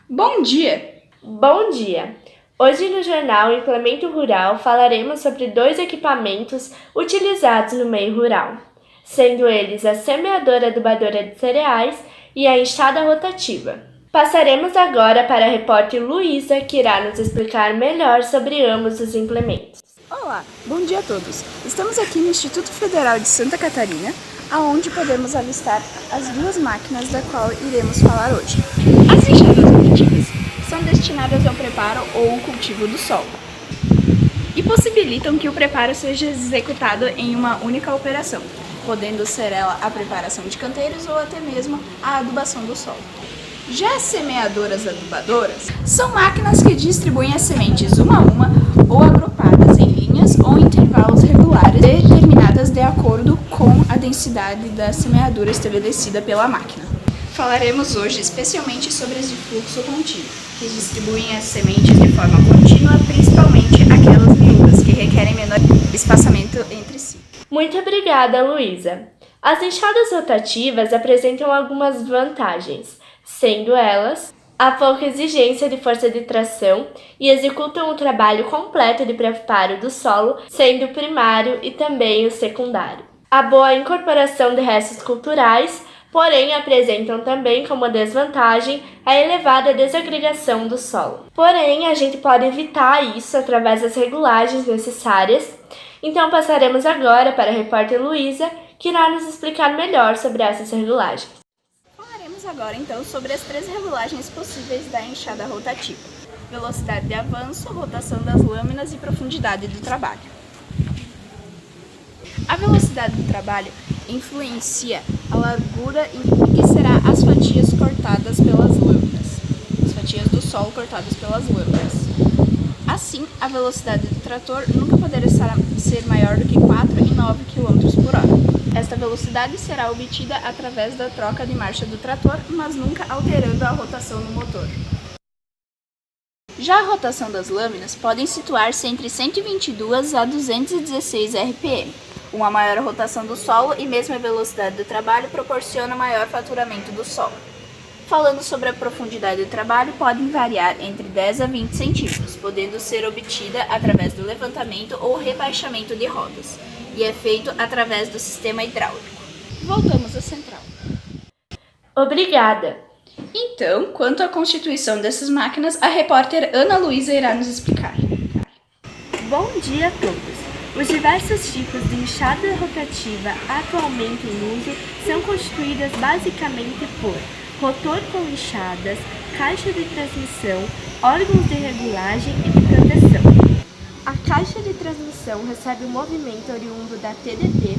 Bom dia! Bom dia! Hoje no jornal Implemento Rural falaremos sobre dois equipamentos utilizados no meio rural, sendo eles a semeadora adubadora de cereais e a enxada rotativa. Passaremos agora para a repórter Luísa, que irá nos explicar melhor sobre ambos os implementos. Olá, bom dia a todos! Estamos aqui no Instituto Federal de Santa Catarina, aonde podemos avistar as duas máquinas da qual iremos falar hoje. As enxadas rotativas são destinadas ao preparo ou cultivo do solo e possibilitam que o preparo seja executado em uma única operação, podendo ser ela a preparação de canteiros ou até mesmo a adubação do solo. Já as semeadoras adubadoras são máquinas que distribuem as sementes uma a uma ou agrupadas em linhas ou intervalos regulares determinadas de acordo com a densidade da semeadura estabelecida pela máquina. Falaremos hoje especialmente sobre as de fluxo contínuo, que distribuem as sementes de forma contínua, principalmente aquelas miúdas, que requerem menor espaçamento entre si. Muito obrigada, Luísa! As enxadas rotativas apresentam algumas vantagens, sendo elas a pouca exigência de força de tração e executam o trabalho completo de preparo do solo, sendo o primário e também o secundário. A boa incorporação de restos culturais, porém apresentam também como desvantagem a elevada desagregação do solo. Porém, a gente pode evitar isso através das regulagens necessárias. Então passaremos agora para a repórter Luísa, que irá nos explicar melhor sobre essas regulagens. Falaremos agora então sobre as três regulagens possíveis da enxada rotativa: velocidade de avanço, rotação das lâminas e profundidade do trabalho. A velocidade do trabalho influencia a largura em que será as fatias cortadas pelas lâminas, as fatias do solo cortadas pelas lâminas. Assim, a velocidade do trator nunca poderá ser maior do que 4,9 km por hora. Esta velocidade será obtida através da troca de marcha do trator, mas nunca alterando a rotação do motor. Já a rotação das lâminas pode situar-se entre 122 a 216 RPM. Uma maior rotação do solo e mesmo a velocidade do trabalho proporciona maior faturamento do solo. Falando sobre a profundidade do trabalho, podem variar entre 10 a 20 centímetros, podendo ser obtida através do levantamento ou rebaixamento de rodas, e é feito através do sistema hidráulico. Voltamos à central. Obrigada! Então, quanto à constituição dessas máquinas, a repórter Ana Luísa irá nos explicar. Bom dia a todos! Os diversos tipos de enxada rotativa atualmente em uso são constituídas basicamente por rotor com enxadas, caixa de transmissão, órgãos de regulagem e de proteção. A caixa de transmissão recebe o movimento oriundo da TDT,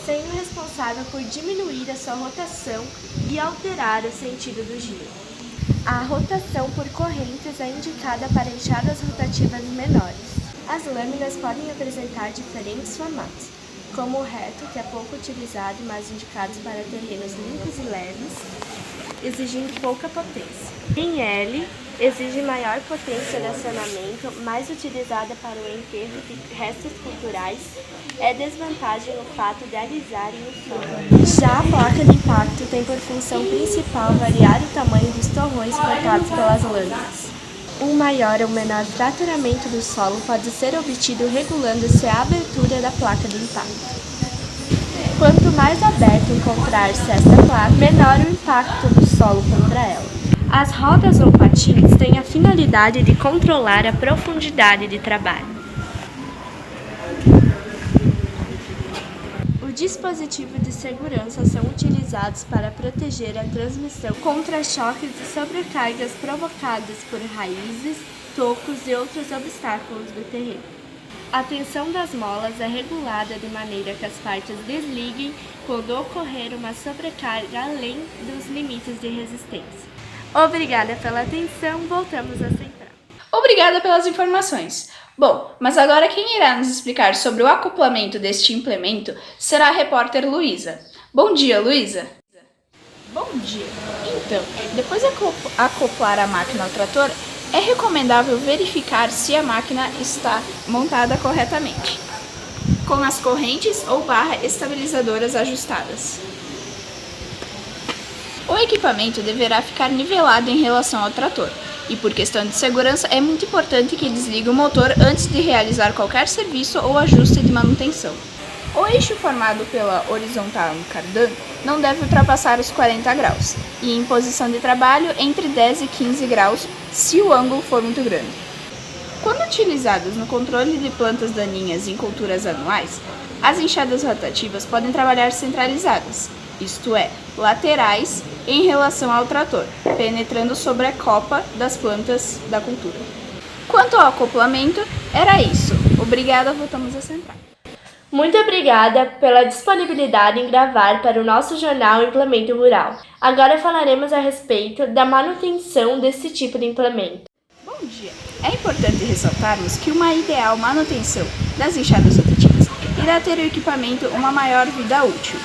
sendo responsável por diminuir a sua rotação e alterar o sentido do giro. A rotação por correntes é indicada para enxadas rotativas menores. As lâminas podem apresentar diferentes formatos, como o reto, que é pouco utilizado, mas indicado para terrenos limpos e leves, exigindo pouca potência. Em L, exige maior potência de acionamento, mais utilizada para o enterro de restos culturais. É desvantagem o fato de alisarem o solo. Já a placa de impacto tem por função principal variar o tamanho dos torrões cortados pelas lâminas. Um maior ou menor fraturamento do solo pode ser obtido regulando-se a abertura da placa de impacto. Quanto mais aberto encontrar-se esta placa, menor o impacto do solo contra ela. As rodas ou patins têm a finalidade de controlar a profundidade de trabalho. O dispositivo de segurança são utilizados para proteger a transmissão contra choques e sobrecargas provocadas por raízes, tocos e outros obstáculos do terreno. A tensão das molas é regulada de maneira que as partes desliguem quando ocorrer uma sobrecarga além dos limites de resistência. Obrigada pela atenção, voltamos à central. Obrigada pelas informações. Bom, mas agora quem irá nos explicar sobre o acoplamento deste implemento será a repórter Luísa. Bom dia, Luísa! Bom dia! Então, depois de acoplar a máquina ao trator, é recomendável verificar se a máquina está montada corretamente, com as correntes ou barras estabilizadoras ajustadas. O equipamento deverá ficar nivelado em relação ao trator, e por questão de segurança é muito importante que desligue o motor antes de realizar qualquer serviço ou ajuste de manutenção. O eixo formado pela horizontal no cardan não deve ultrapassar os 40 graus, e em posição de trabalho entre 10 e 15 graus se o ângulo for muito grande. Quando utilizados no controle de plantas daninhas em culturas anuais, as enxadas rotativas podem trabalhar centralizadas, isto é, laterais em relação ao trator, penetrando sobre a copa das plantas da cultura. Quanto ao acoplamento, era isso. Obrigada, voltamos a central. Muito obrigada pela disponibilidade em gravar para o nosso jornal Implemento Rural. Agora falaremos a respeito da manutenção desse tipo de implemento. Bom dia! É importante ressaltarmos que uma ideal manutenção das enxadas rotativas irá ter o equipamento uma maior vida útil,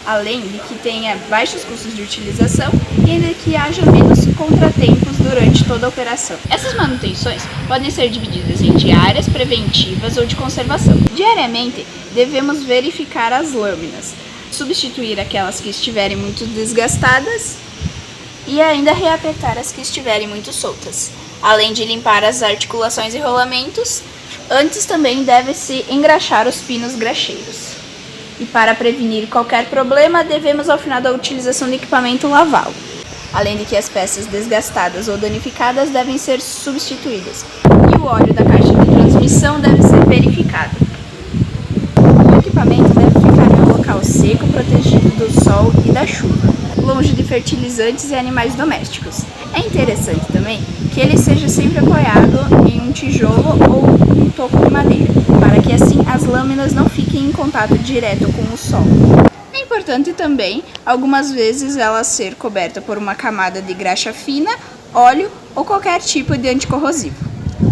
além de que tenha baixos custos de utilização e de que haja menos contratempos durante toda a operação. Essas manutenções podem ser divididas em diárias, preventivas ou de conservação. Diariamente, devemos verificar as lâminas, substituir aquelas que estiverem muito desgastadas e ainda reapertar as que estiverem muito soltas, além de limpar as articulações e rolamentos. Antes também deve-se engraxar os pinos graxeiros. E para prevenir qualquer problema, devemos ao final da utilização do equipamento lavá-lo. Além de que as peças desgastadas ou danificadas devem ser substituídas. E o óleo da caixa de transmissão deve ser verificado. O equipamento deve ficar em um local seco, protegido do sol e da chuva, longe de fertilizantes e animais domésticos. É interessante também que ele seja sempre apoiado em um tijolo ou um toco de madeira, para que assim as lâminas não fiquem em contato direto com o sol. É importante também, algumas vezes, ela ser coberta por uma camada de graxa fina, óleo ou qualquer tipo de anticorrosivo.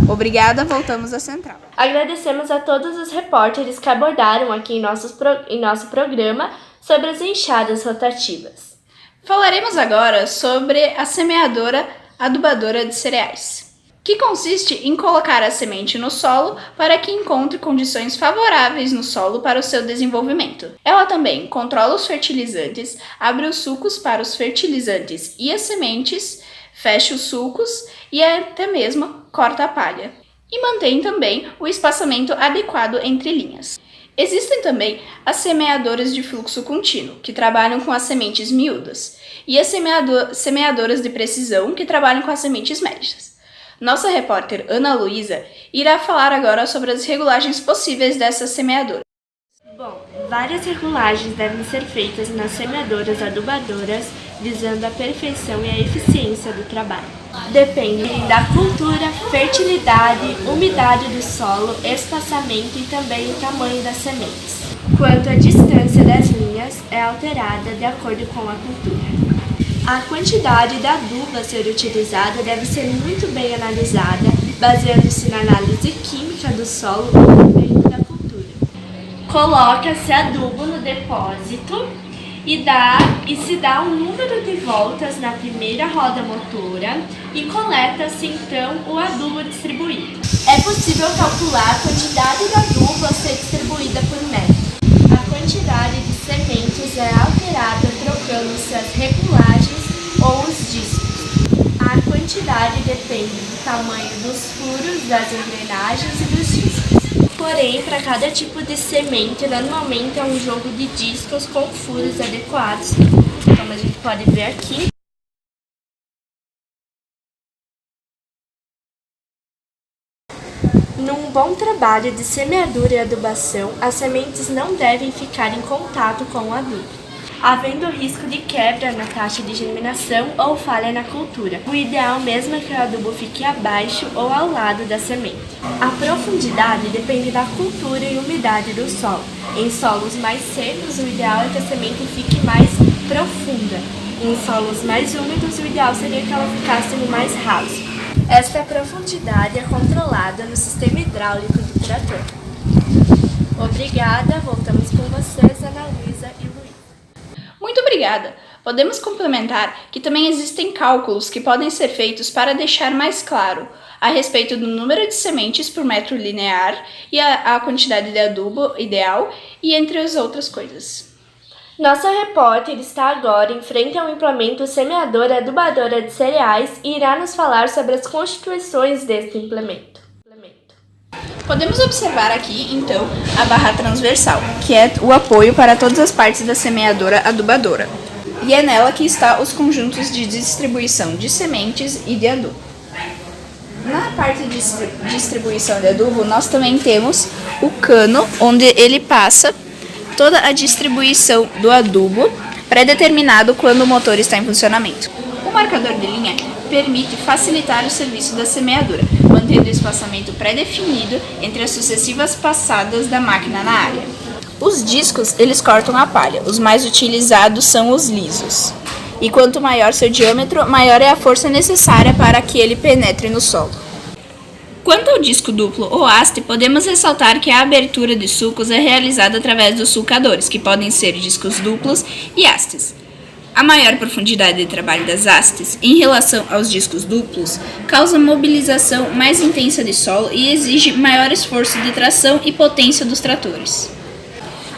Obrigada, voltamos à central. Agradecemos a todos os repórteres que abordaram aqui em nosso programa sobre as enxadas rotativas. Falaremos agora sobre a semeadora adubadora de cereais, que consiste em colocar a semente no solo para que encontre condições favoráveis no solo para o seu desenvolvimento. Ela também controla os fertilizantes, abre os sulcos para os fertilizantes e as sementes, fecha os sulcos e até mesmo corta a palha. E mantém também o espaçamento adequado entre linhas. Existem também as semeadoras de fluxo contínuo, que trabalham com as sementes miúdas, e as semeadoras de precisão, que trabalham com as sementes médias. Nossa repórter Ana Luísa irá falar agora sobre as regulagens possíveis dessas semeadoras. Bom, várias regulagens devem ser feitas nas semeadoras adubadoras, visando a perfeição e a eficiência do trabalho. Dependem da cultura, fertilidade, umidade do solo, espaçamento e também o tamanho das sementes. Quanto à distância das linhas, é alterada de acordo com a cultura. A quantidade da adubo a ser utilizada deve ser muito bem analisada, baseando-se na análise química do solo e também da cultura. Coloca-se adubo no depósito e se dá um número de voltas na primeira roda motora e coleta-se então o adubo distribuído. É possível calcular a quantidade de adubo a ser distribuída por metro. A quantidade de sementes é alterada trocando-se as regulagens ou os discos. A quantidade depende do tamanho dos furos, das engrenagens e dos discos. Porém, para cada tipo de semente, normalmente é um jogo de discos com furos adequados, como a gente pode ver aqui. Num bom trabalho de semeadura e adubação, as sementes não devem ficar em contato com o adubo, havendo risco de quebra na taxa de germinação ou falha na cultura. O ideal mesmo é que o adubo fique abaixo ou ao lado da semente. A profundidade depende da cultura e umidade do solo. Em solos mais secos, o ideal é que a semente fique mais profunda. Em solos mais úmidos, o ideal seria que ela ficasse no mais raso. Esta profundidade é controlada no sistema hidráulico do trator. Obrigada, voltamos com vocês, Ana Luísa e Luiz. Muito obrigada! Podemos complementar que também existem cálculos que podem ser feitos para deixar mais claro a respeito do número de sementes por metro linear e a quantidade de adubo ideal e entre as outras coisas. Nossa repórter está agora em frente ao implemento semeadora-adubadora de cereais e irá nos falar sobre as constituições deste implemento. Podemos observar aqui, então, a barra transversal, que é o apoio para todas as partes da semeadora-adubadora. E é nela que estão os conjuntos de distribuição de sementes e de adubo. Na parte de distribuição de adubo, nós também temos o cano, onde ele passa toda a distribuição do adubo pré-determinado quando o motor está em funcionamento. O marcador de linha permite facilitar o serviço da semeadura, mantendo o espaçamento pré-definido entre as sucessivas passadas da máquina na área. Os discos, eles cortam a palha. Os mais utilizados são os lisos. E quanto maior seu diâmetro, maior é a força necessária para que ele penetre no solo. Quanto ao disco duplo ou haste, podemos ressaltar que a abertura de sulcos é realizada através dos sulcadores, que podem ser discos duplos e hastes. A maior profundidade de trabalho das hastes, em relação aos discos duplos, causa mobilização mais intensa de solo e exige maior esforço de tração e potência dos tratores.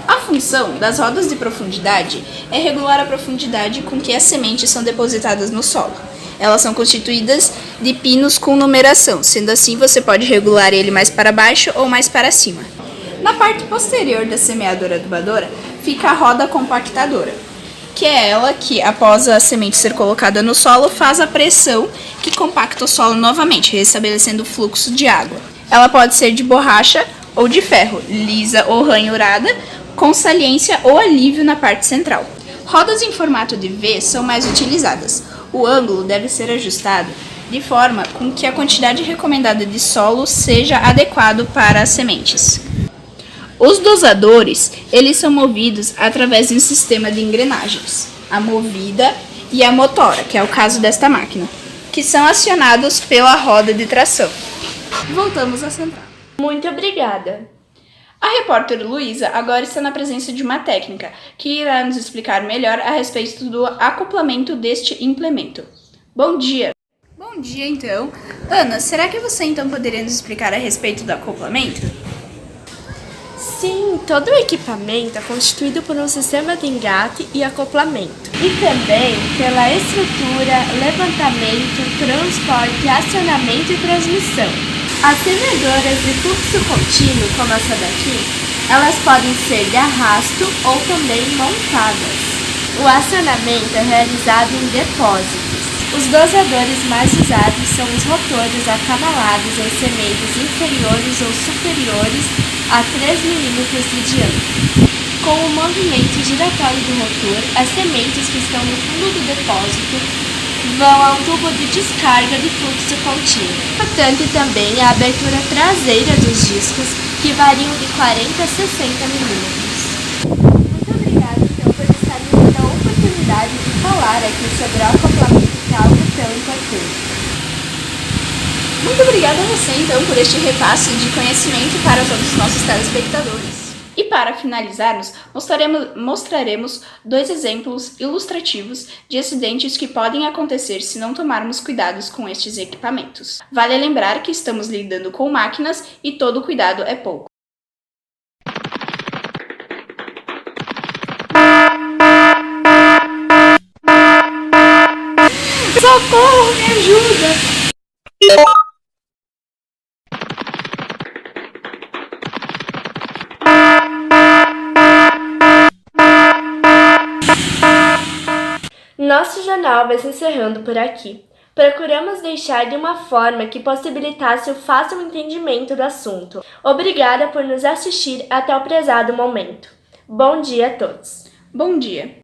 A função das rodas de profundidade é regular a profundidade com que as sementes são depositadas no solo. Elas são constituídas de pinos com numeração, sendo assim você pode regular ele mais para baixo ou mais para cima. Na parte posterior da semeadora-adubadora fica a roda compactadora, que é ela que, após a semente ser colocada no solo, faz a pressão que compacta o solo novamente, restabelecendo o fluxo de água. Ela pode ser de borracha ou de ferro, lisa ou ranhurada, com saliência ou alívio na parte central. Rodas em formato de V são mais utilizadas. O ângulo deve ser ajustado de forma com que a quantidade recomendada de solo seja adequado para as sementes. Os dosadores, eles são movidos através de um sistema de engrenagens, a movida e a motora, que é o caso desta máquina, que são acionados pela roda de tração. Voltamos à central. Muito obrigada! A repórter Luísa agora está na presença de uma técnica, que irá nos explicar melhor a respeito do acoplamento deste implemento. Bom dia! Bom dia, então. Ana, será que você então poderia nos explicar a respeito do acoplamento? Sim, todo o equipamento é constituído por um sistema de engate e acoplamento, e também pela estrutura, levantamento, transporte, acionamento e transmissão. As semeadoras de fluxo contínuo, como essa daqui, elas podem ser de arrasto ou também montadas. O acionamento é realizado em depósitos. Os dosadores mais usados são os rotores acanalados em sementes inferiores ou superiores a 3 mm de diâmetro. Com o movimento giratório do rotor, as sementes que estão no fundo do depósito vão ao tubo de descarga de fluxo contínuo. Importante também a abertura traseira dos discos, que variam de 40 a 60 mm. Muito obrigada, então, por estar me dando a oportunidade de falar aqui sobre o acoplamento, que é algo tão importante. Muito obrigada a você, então, por este repasse de conhecimento para todos os nossos telespectadores. E para finalizarmos, mostraremos 2 exemplos ilustrativos de acidentes que podem acontecer se não tomarmos cuidados com estes equipamentos. Vale lembrar que estamos lidando com máquinas e todo cuidado é pouco. Socorro, me ajuda! Nosso jornal vai se encerrando por aqui. Procuramos deixar de uma forma que possibilitasse o fácil entendimento do assunto. Obrigada por nos assistir até o prezado momento. Bom dia a todos. Bom dia.